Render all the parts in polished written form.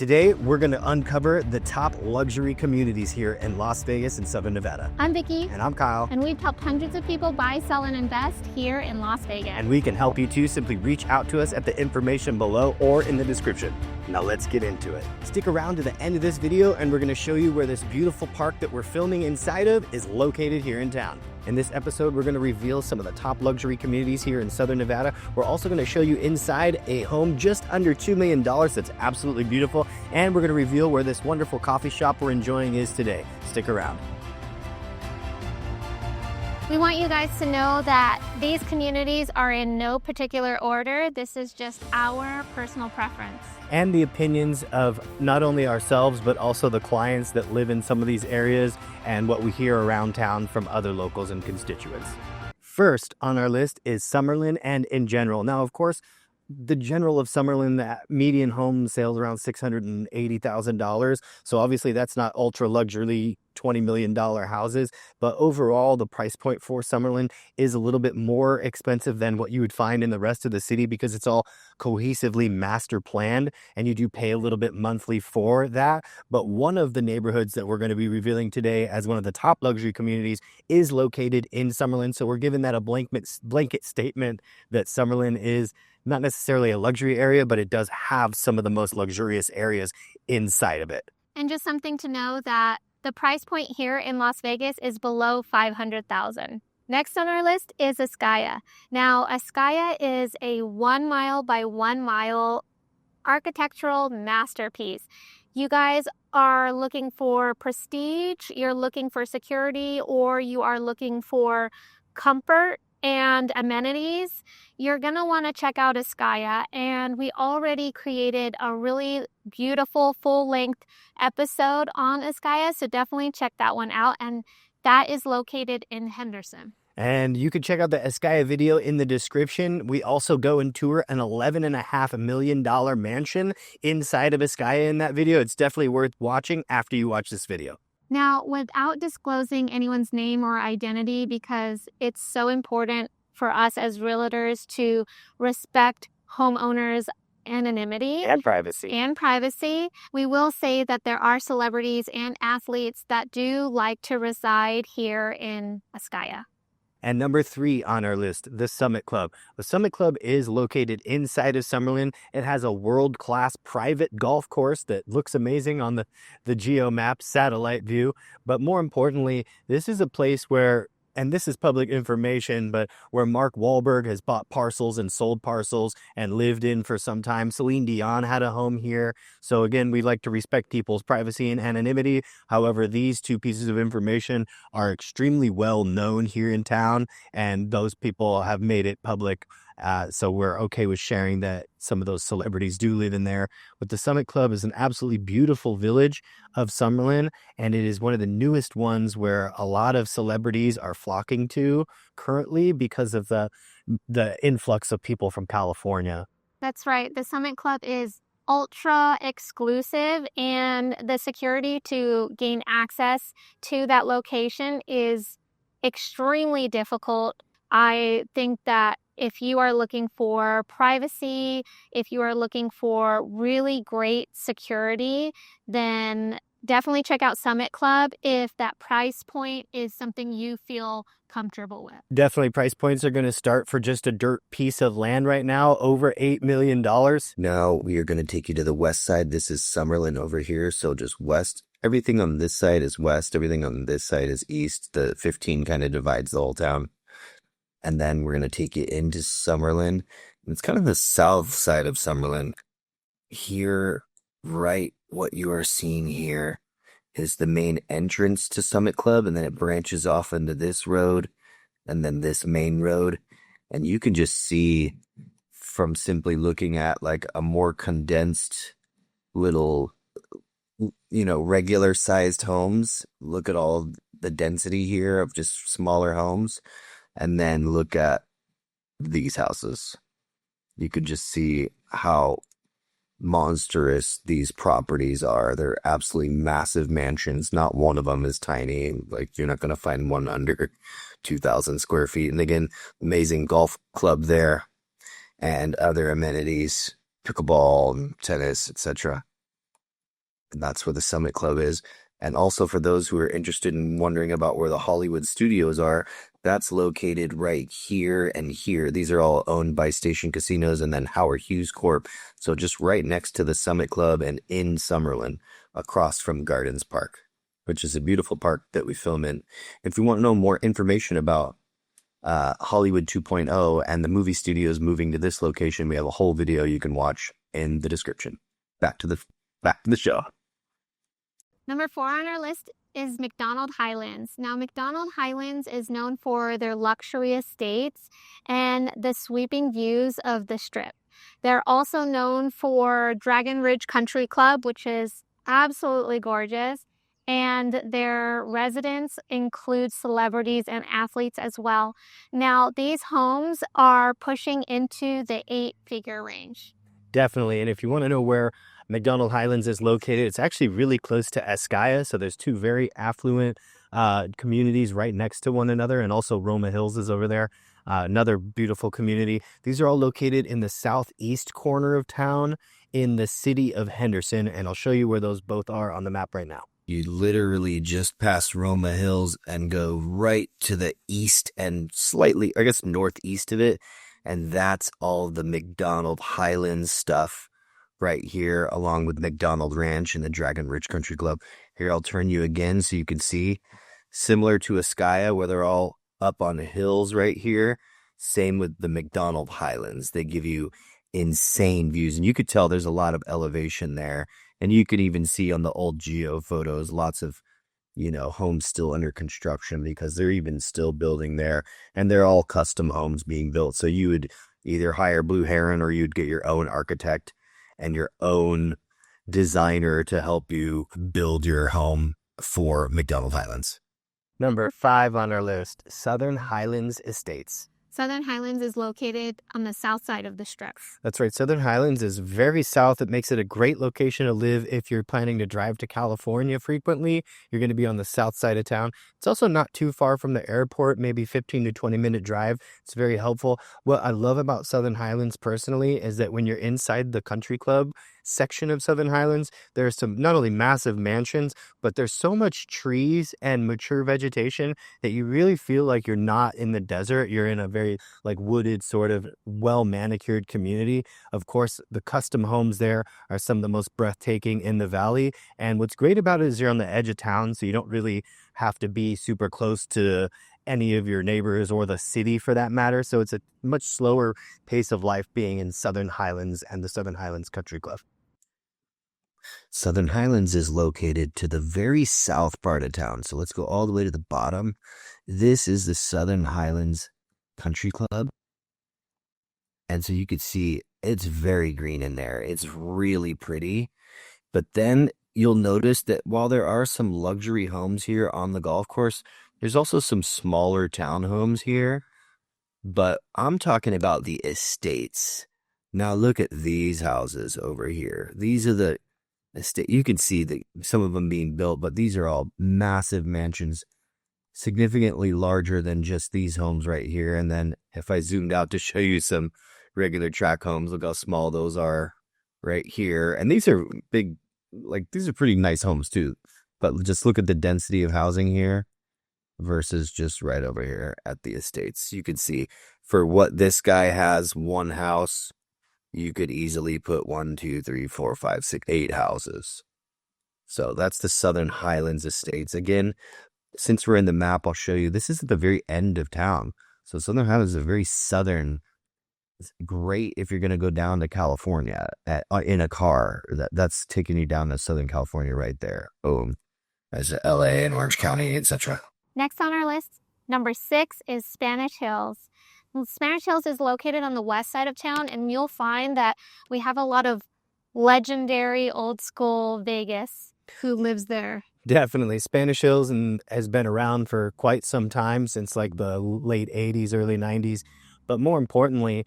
Today, we're going to uncover the top luxury communities here in Las Vegas and Southern Nevada. I'm Vicki. And I'm Kyle. And we've helped hundreds of people buy, sell, and invest here in Las Vegas. And we can help you too. Simply reach out to us at the information below or in the description. Now let's get into it. Stick around to the end of this video and we're going to show you where this beautiful park that we're filming inside of is located here in town. In this episode, we're going to reveal some of the top luxury communities here in Southern Nevada. We're also going to show you inside a home just under $2 million that's absolutely beautiful. And we're going to reveal where this wonderful coffee shop we're enjoying is today. Stick around. We want you guys to know that these communities are in no particular order. This is just our personal preference. And the opinions of not only ourselves, but also the clients that live in some of these areas and what we hear around town from other locals and constituents. First on our list is Summerlin and In General. Now, of course, the general of Summerlin, the median home sales around $680,000. So obviously that's not ultra luxury $20 million houses, but overall the price point for Summerlin is a little bit more expensive than what you would find in the rest of the city because it's all cohesively master planned and you do pay a little bit monthly for that. But one of the neighborhoods that we're going to be revealing today as one of the top luxury communities is located in Summerlin. So we're giving that a blanket statement that Summerlin is not necessarily a luxury area, but it does have some of the most luxurious areas inside of it. And just something to know that the price point here in Las Vegas is below $500,000. Next on our list is Ascaya. Now, Ascaya is a 1 mile by 1 mile architectural masterpiece. You guys are looking for prestige, you're looking for security, or you are looking for comfort and amenities, you're going to want to check out Ascaya. And we already created a really beautiful full-length episode on Ascaya, so definitely check that one out. And that is located in Henderson. And you can check out the Ascaya video in the description. We also go and tour an $11.5 million mansion inside of Ascaya in that video. It's definitely worth watching after you watch this video. Now, without disclosing anyone's name or identity, because it's so important for us as realtors to respect homeowners' anonymity and privacy, we will say that there are celebrities and athletes that do like to reside here in Ascaya. And number 3 on our list, the Summit Club. The Summit Club is located inside of Summerlin. It has a world-class private golf course that looks amazing on the GeoMap satellite view. But more importantly, this is a place where, and this is public information, but where Mark Wahlberg has bought parcels and sold parcels and lived in for some time. Celine Dion had a home here. So again, we like to respect people's privacy and anonymity. However, these two pieces of information are extremely well known here in town, and those people have made it public. So we're okay with sharing that some of those celebrities do live in there. But the Summit Club is an absolutely beautiful village of Summerlin, and it is one of the newest ones where a lot of celebrities are flocking to currently because of the influx of people from California. That's right. The Summit Club is ultra exclusive, and the security to gain access to that location is extremely difficult. I think that if you are looking for privacy, if you are looking for really great security, then definitely check out Summit Club if that price point is something you feel comfortable with. Definitely price points are going to start for just a dirt piece of land right now, over $8 million. Now we are going to take you to the west side. This is Summerlin over here, so just west. Everything on this side is west. Everything on this side is east. The 15 kind of divides the whole town. And then we're going to take you into Summerlin. It's kind of the south side of Summerlin. Here, right, what you are seeing here is the main entrance to Summit Club, and then it branches off into this road and then this main road. And you can just see from simply looking at like a more condensed little, regular sized homes. Look at all the density here of just smaller homes. And then look at these houses. You could just see how monstrous these properties are. They're absolutely massive mansions. Not one of them is tiny. Like, you're not going to find one under 2,000 square feet. And again, amazing golf club there and other amenities, pickleball, tennis, etc. That's where the Summit Club is. And also for those who are interested in wondering about where the Hollywood studios are, that's located right here and here. These are all owned by Station Casinos and then Howard Hughes Corp. So just right next to the Summit Club and in Summerlin, across from Gardens Park, which is a beautiful park that we film in. If you want to know more information about Hollywood 2.0 and the movie studios moving to this location, we have a whole video you can watch in the description. Back to the show. Number 4 on our list is McDonald Highlands. Now, McDonald Highlands is known for their luxury estates and the sweeping views of the Strip. They're also known for Dragon Ridge Country Club, which is absolutely gorgeous. And their residents include celebrities and athletes as well. Now, these homes are pushing into the 8-figure range. Definitely. And if you want to know where McDonald Highlands is located, it's actually really close to Escaya. So there's 2 very affluent communities right next to one another. And also Roma Hills is over there. Another beautiful community. These are all located in the southeast corner of town in the city of Henderson. And I'll show you where those both are on the map right now. You literally just pass Roma Hills and go right to the east and slightly, I guess, northeast of it. And that's all the McDonald Highlands stuff right here, along with McDonald Ranch and the Dragon Ridge Country Club. Here, I'll turn you again so you can see. Similar to Escaya, where they're all up on the hills right here. Same with the McDonald Highlands. They give you insane views. And you could tell there's a lot of elevation there. And you could even see on the old geo photos, lots of, homes still under construction because they're even still building there. And they're all custom homes being built. So you would either hire Blue Heron or you'd get your own architect and your own designer to help you build your home for McDonald Highlands. Number 5 on our list, Southern Highlands Estates. Southern Highlands is located on the south side of the Strip. That's right. Southern Highlands is very south. It makes it a great location to live if you're planning to drive to California frequently. You're going to be on the south side of town. It's also not too far from the airport, maybe 15 to 20 minute drive. It's very helpful. What I love about Southern Highlands personally is that when you're inside the country club section of Southern Highlands, there's some not only massive mansions, but there's so much trees and mature vegetation that you really feel like you're not in the desert. You're in a very wooded, sort of well manicured community. Of course, the custom homes there are some of the most breathtaking in the valley. And what's great about it is you're on the edge of town, so you don't really have to be super close to any of your neighbors or the city for that matter. So it's a much slower pace of life being in Southern Highlands and the Southern Highlands Country Club. Southern Highlands is located to the very south part of town. So let's go all the way to the bottom. This is the Southern Highlands Country Club. And so you could see it's very green in there. It's really pretty. But then you'll notice that while there are some luxury homes here on the golf course, there's also some smaller townhomes here. But I'm talking about the estates. Now look at these houses over here. These are the estate. You can see that some of them being built, but these are all massive mansions, significantly larger than just these homes right here. And then if I zoomed out to show you some regular track homes, look how small those are right here. And these are big, these are pretty nice homes too. But just look at the density of housing here versus just right over here at the estates. You can see for what this guy has, one house, you could easily put 1, 2, 3, 4, 5, 6, 8 houses. So that's the Southern Highlands Estates. Again, since we're in the map, I'll show you. This is at the very end of town. So Southern Highlands is a very southern. It's great if you're going to go down to California in a car. That's taking you down to Southern California right there. Boom. That's LA and Orange County, etc. Next on our list, number 6 is Spanish Hills. Spanish Hills is located on the west side of town, and you'll find that we have a lot of legendary old school Vegas who lives there. Definitely. Spanish Hills has been around for quite some time, since the late 80s, early 90s. But more importantly,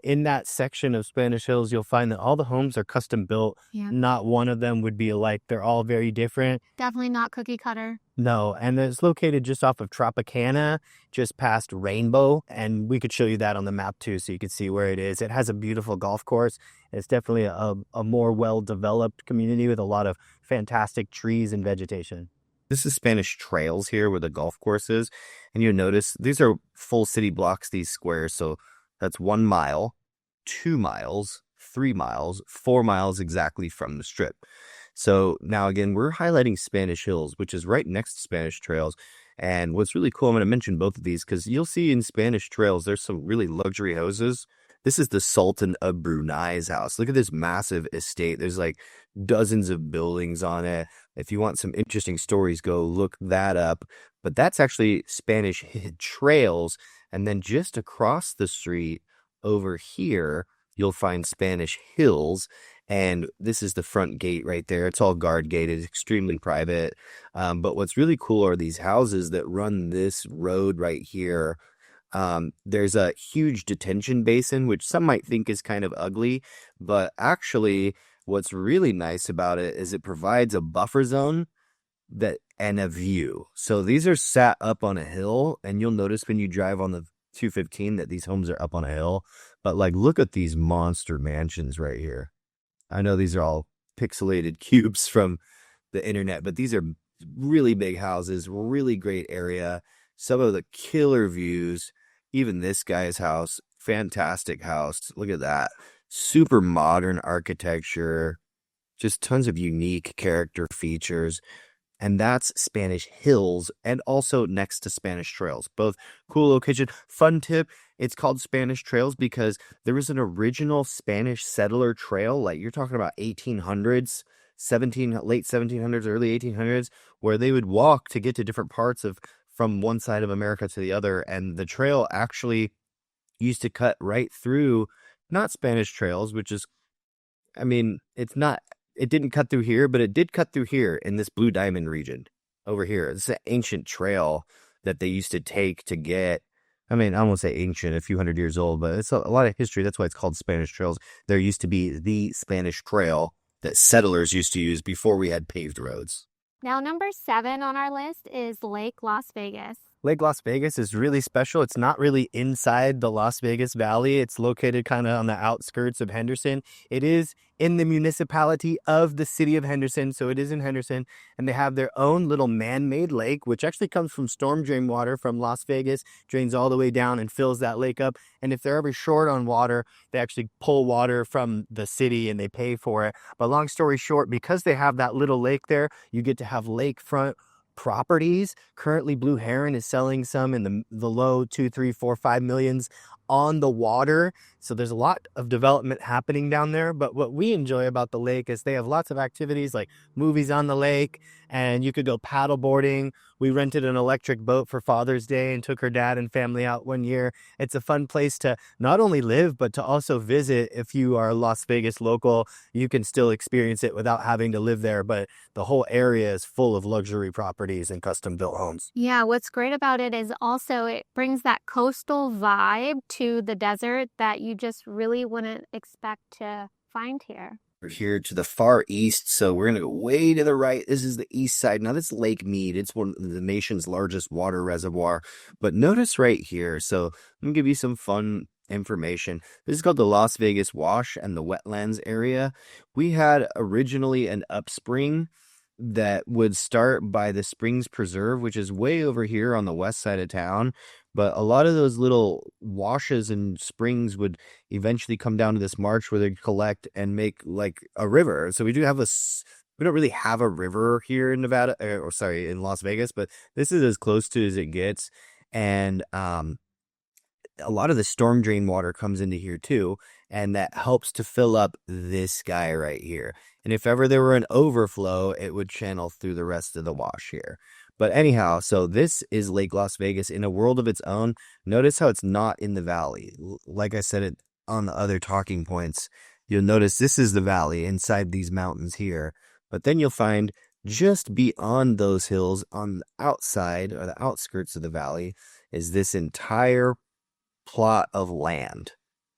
in that section of Spanish Hills, you'll find that all the homes are custom built. Yeah. Not one of them would be alike. They're all very different. Definitely not cookie cutter. No, and it's located just off of Tropicana, just past Rainbow, and we could show you that on the map too, so you could see where it is. It has a beautiful golf course, It's definitely a more well-developed community with a lot of fantastic trees and vegetation. This is Spanish Trails here where the golf course is. And you'll notice these are full city blocks, these squares. So that's 1 mile, 2 miles, 3 miles, 4 miles exactly from the strip. So now again, we're highlighting Spanish Hills, which is right next to Spanish Trails. And what's really cool, I'm going to mention both of these because you'll see in Spanish Trails, there's some really luxury houses. This is the Sultan of Brunei's house. Look at this massive estate. There's like dozens of buildings on it. If you want some interesting stories, go look that up. But that's actually Spanish Trails. And then just across the street over here, you'll find Spanish Hills. And this is the front gate right there. It's all guard gated, extremely private. But what's really cool are these houses that run this road right here. There's a huge detention basin, which some might think is kind of ugly, but actually what's really nice about it is it provides a buffer zone and a view. So these are sat up on a hill, and you'll notice when you drive on the 215 that these homes are up on a hill. But like, look at these monster mansions right here. I know these are all pixelated cubes from the internet, but these are really big houses, really great area. Some of the killer views, even this guy's house, fantastic house. Look at that. Super modern architecture, just tons of unique character features. And that's Spanish Hills and also next to Spanish Trails. Both cool location. Fun tip, it's called Spanish Trails because there was an original Spanish settler trail, like you're talking about 1800s, late 1700s, early 1800s, where they would walk to get to different parts from one side of America to the other. And the trail actually used to cut right through, not Spanish Trails, which is, I mean, it didn't cut through here, but it did cut through here in this Blue Diamond region over here. It's an ancient trail that they used to take to get, I mean, I won't say ancient, a few hundred years old, but it's a lot of history. That's why it's called Spanish Trails. There used to be the Spanish Trail that settlers used to use before we had paved roads. Now, number 7 on our list is Lake Las Vegas. Lake Las Vegas is really special. It's not really inside the Las Vegas Valley. It's located kind of on the outskirts of Henderson. It is in the municipality of the city of Henderson, so it is in Henderson. And they have their own little man-made lake, which actually comes from storm drain water from Las Vegas, drains all the way down and fills that lake up. And if they're ever short on water, they actually pull water from the city and they pay for it. But long story short, because they have that little lake there, you get to have lakefront properties. Currently, Blue Heron is selling some in the low 2, 3, 4, 5 millions on the water. So there's a lot of development happening down there. But what we enjoy about the lake is they have lots of activities like movies on the lake, and you could go paddle boarding. We rented an electric boat for Father's Day and took her dad and family out one year. It's a fun place to not only live, but to also visit. If you are a Las Vegas local, you can still experience it without having to live there. But the whole area is full of luxury properties and custom built homes. Yeah, what's great about it is also it brings that coastal vibe to the desert that you just really wouldn't expect to find here. We're here to the far east, so we're going to go way to the right. This is the east side. Now, this is Lake Mead. It's one of the nation's largest water reservoir. But notice right here, so I'm going to give you some fun information. This is called the Las Vegas Wash and the Wetlands area. We had originally an upspring that would start by the Springs Preserve, which is way over here on the west side of town. But a lot of those little washes and springs would eventually come down to this marsh where they collect and make like a river. So we don't really have a river here in Nevada, in Las Vegas, but this is as close to as it gets. And a lot of the storm drain water comes into here too, and that helps to fill up this guy right here. And if ever there were an overflow, it would channel through the rest of the wash here. But anyhow, so this is Lake Las Vegas in a world of its own. Notice how it's not in the valley. Like I said on the other talking points, you'll notice this is the valley inside these mountains here. But then you'll find just beyond those hills on the outside or the outskirts of the valley is this entire plot of land.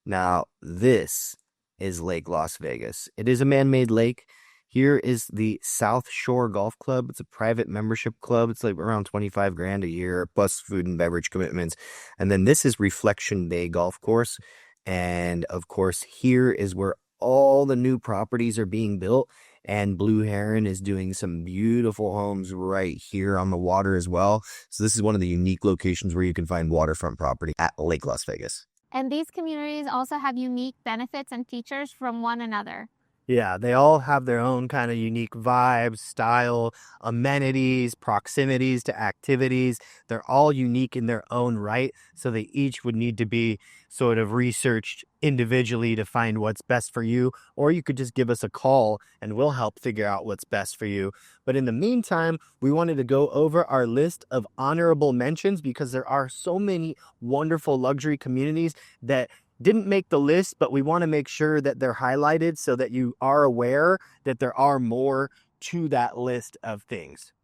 Now, this is Lake Las Vegas. It is a man-made lake. Here is the South Shore Golf Club. It's a private membership club. It's like around 25 grand a year, plus food and beverage commitments. And then this is Reflection Bay Golf Course. And of course, here is where all the new properties are being built, and Blue Heron is doing some beautiful homes right here on the water as well. So this is one of the unique locations where you can find waterfront property at Lake Las Vegas. And these communities also have unique benefits and features from one another. Yeah, they all have their own kind of unique vibes, style, amenities, proximities to activities. They're all unique in their own right, so they each would need to be sort of researched individually to find what's best for you, or you could just give us a call and we'll help figure out what's best for you. But in the meantime, we wanted to go over our list of honorable mentions because there are so many wonderful luxury communities that didn't make the list, but we want to make sure that they're highlighted so that you are aware that there are more to that list of things.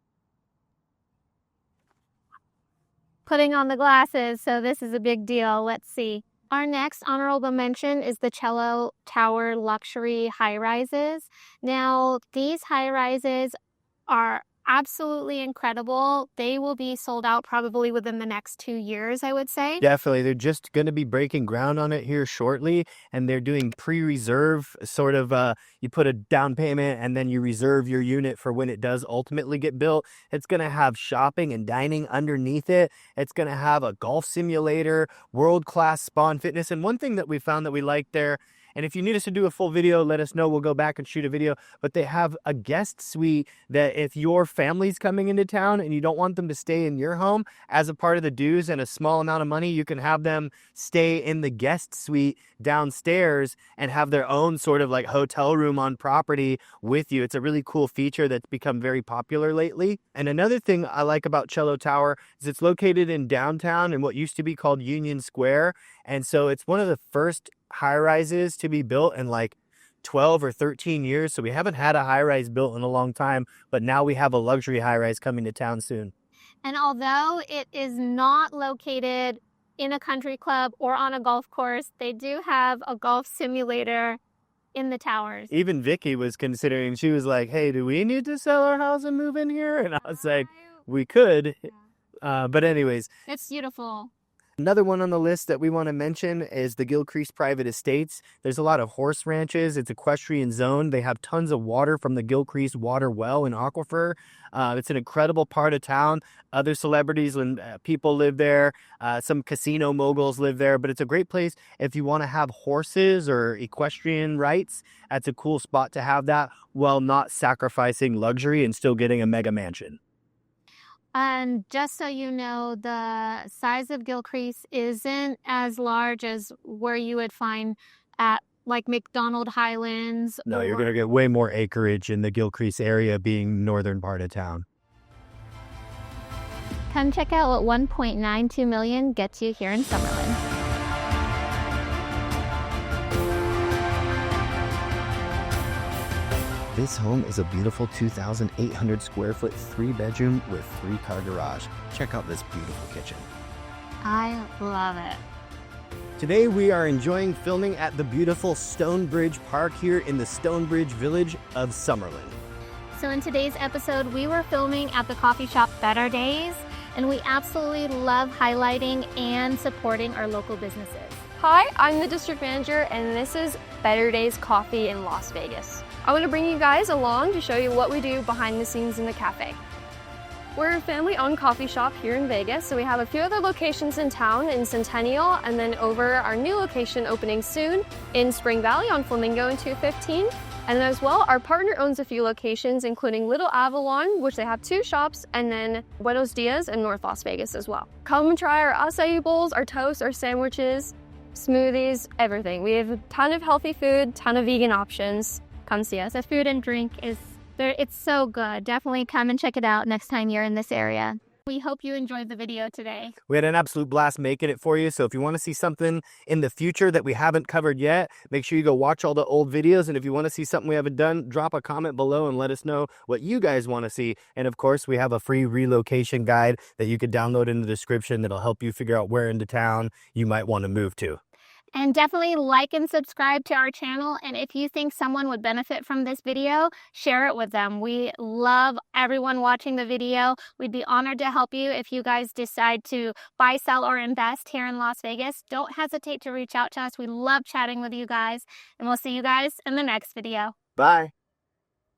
Putting on the glasses, so this is a big deal. Let's see. Our next honorable mention is the Cello Tower luxury high-rises. Now, these high-rises are absolutely incredible. They will be sold out probably within the next 2 years, I would say. Definitely. They're just going to be breaking ground on it here shortly, and they're doing pre-reserve sort of, you put a down payment and then you reserve your unit for when it does ultimately get built. It's going to have shopping and dining underneath it. It's going to have a golf simulator, world-class spa and fitness. And one thing that we found that we liked there, and if you need us to do a full video, let us know. We'll go back and shoot a video. But they have a guest suite that if your family's coming into town and you don't want them to stay in your home, as a part of the dues and a small amount of money, you can have them stay in the guest suite downstairs and have their own sort of like hotel room on property with you. It's a really cool feature that's become very popular lately. And another thing I like about Cello Tower is it's located in downtown in what used to be called Union Square. And so it's one of the first high-rises to be built in like 12 or 13 years. So we haven't had a high-rise built in a long time, but now we have a luxury high-rise coming to town soon. And although it is not located in a country club or on a golf course, they do have a golf simulator in the towers. Even Vicky was considering, she was like, hey, do we need to sell our house and move in here? And I was like, we could. But anyways. It's beautiful. Another one on the list that we want to mention is the Gilcrease Private Estates. There's a lot of horse ranches. It's equestrian zone. They have tons of water from the Gilcrease water well and aquifer. It's an incredible part of town. Other celebrities and people live there. Some casino moguls live there. But it's a great place if you want to have horses or equestrian rights. That's a cool spot to have that while not sacrificing luxury and still getting a mega mansion. And just so you know, the size of Gilcrease isn't as large as where you would find at like McDonald Highlands. No, you're going to get way more acreage in the Gilcrease area being northern part of town. Come check out what 1.92 million gets you here in Summerlin. This home is a beautiful 2,800 square foot 3-bedroom with 3-car garage. Check out this beautiful kitchen. I love it. Today we are enjoying filming at the beautiful Stonebridge Park here in the Stonebridge Village of Summerlin. So in today's episode, we were filming at the coffee shop Better Days, and we absolutely love highlighting and supporting our local businesses. Hi, I'm the district manager, and this is Better Days Coffee in Las Vegas. I want to bring you guys along to show you what we do behind the scenes in the cafe. We're a family-owned coffee shop here in Vegas, so we have a few other locations in town in Centennial, and then over our new location opening soon in Spring Valley on Flamingo and 215. And as well, our partner owns a few locations, including Little Avalon, which they have 2 shops, and then Buenos Dias in North Las Vegas as well. Come and try our acai bowls, our toast, our sandwiches, smoothies, everything. We have a ton of healthy food, ton of vegan options. Come see us. The food and drink it's so good. Definitely come and check it out next time you're in this area. We hope you enjoyed the video today. We had an absolute blast making it for you. So if you want to see something in the future that we haven't covered yet, make sure you go watch all the old videos. And if you want to see something we haven't done, drop a comment below and let us know what you guys want to see. And of course, we have a free relocation guide that you could download in the description that'll help you figure out where into town you might want to move to. And definitely like and subscribe to our channel. And if you think someone would benefit from this video, share it with them. We love everyone watching the video. We'd be honored to help you if you guys decide to buy, sell, or invest here in Las Vegas. Don't hesitate to reach out to us. We love chatting with you guys. And we'll see you guys in the next video. Bye.